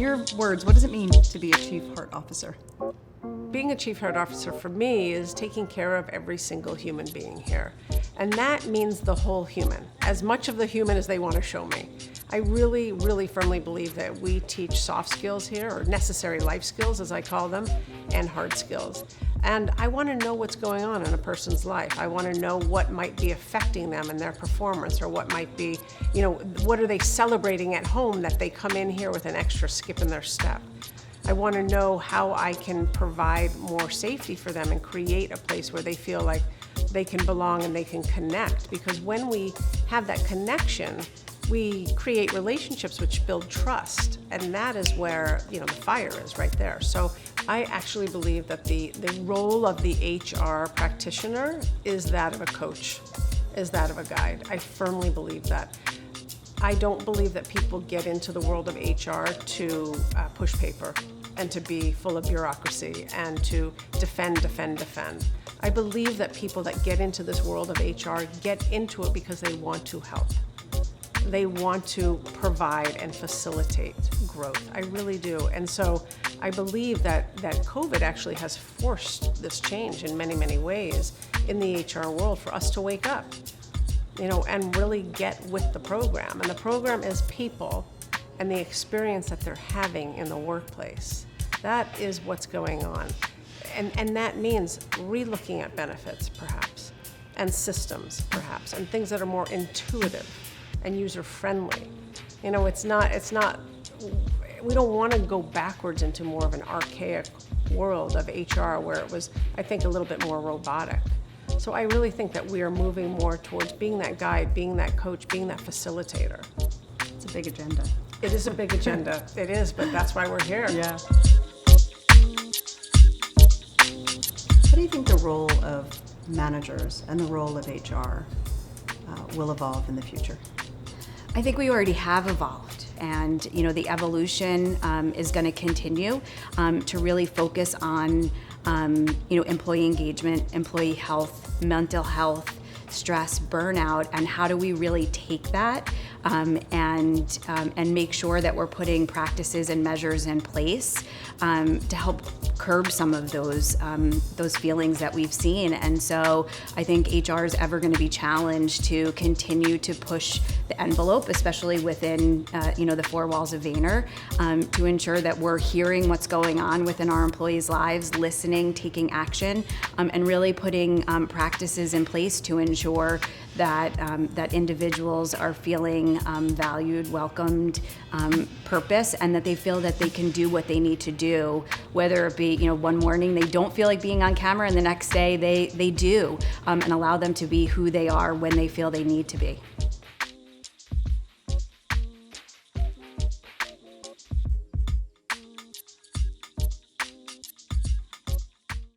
your words, what does it mean to be a Chief Heart Officer? Being a Chief Heart Officer for me is taking care of every single human being here. And that means the whole human, as much of the human as they want to show me. I really, really firmly believe that we teach soft skills here, or necessary life skills as I call them, and hard skills. And I want to know what's going on in a person's life. I want to know what might be affecting them and their performance, or what might be, what are they celebrating at home that they come in here with an extra skip in their step. I want to know how I can provide more safety for them and create a place where they feel like they can belong and they can connect. Because when we have that connection, we create relationships which build trust. And that is where, the fire is right there. So I actually believe that the role of the HR practitioner is that of a coach, is that of a guide. I firmly believe that. I don't believe that people get into the world of HR to push paper and to be full of bureaucracy and to defend. I believe that people that get into this world of HR get into it because they want to help. They want to provide and facilitate growth. I really do. And so I believe that COVID actually has forced this change in many, many ways in the HR world for us to wake up. And really get with the program. And the program is people and the experience that they're having in the workplace. That is what's going on. And that means re-looking at benefits, perhaps, and systems, perhaps, and things that are more intuitive and user-friendly. It's not, we don't want to go backwards into more of an archaic world of HR where it was, I think, a little bit more robotic. So I really think that we are moving more towards being that guide, being that coach, being that facilitator. It's a big agenda. It is a big agenda. It is, but that's why we're here. Yeah. How do you think the role of managers and the role of HR will evolve in the future? I think we already have evolved, and the evolution is going to continue to really focus on employee engagement, employee health, mental health, stress, burnout, and how do we really take that and make sure that we're putting practices and measures in place to help curb some of those feelings that we've seen. And so I think HR is ever going to be challenged to continue to push the envelope, especially within the four walls of Vayner, to ensure that we're hearing what's going on within our employees' lives, listening, taking action, and really putting practices in place to ensure that individuals are feeling valued, welcomed, purpose, and that they feel that they can do what they need to do, whether it be one morning they don't feel like being on camera and the next day they do, and allow them to be who they are when they feel they need to be.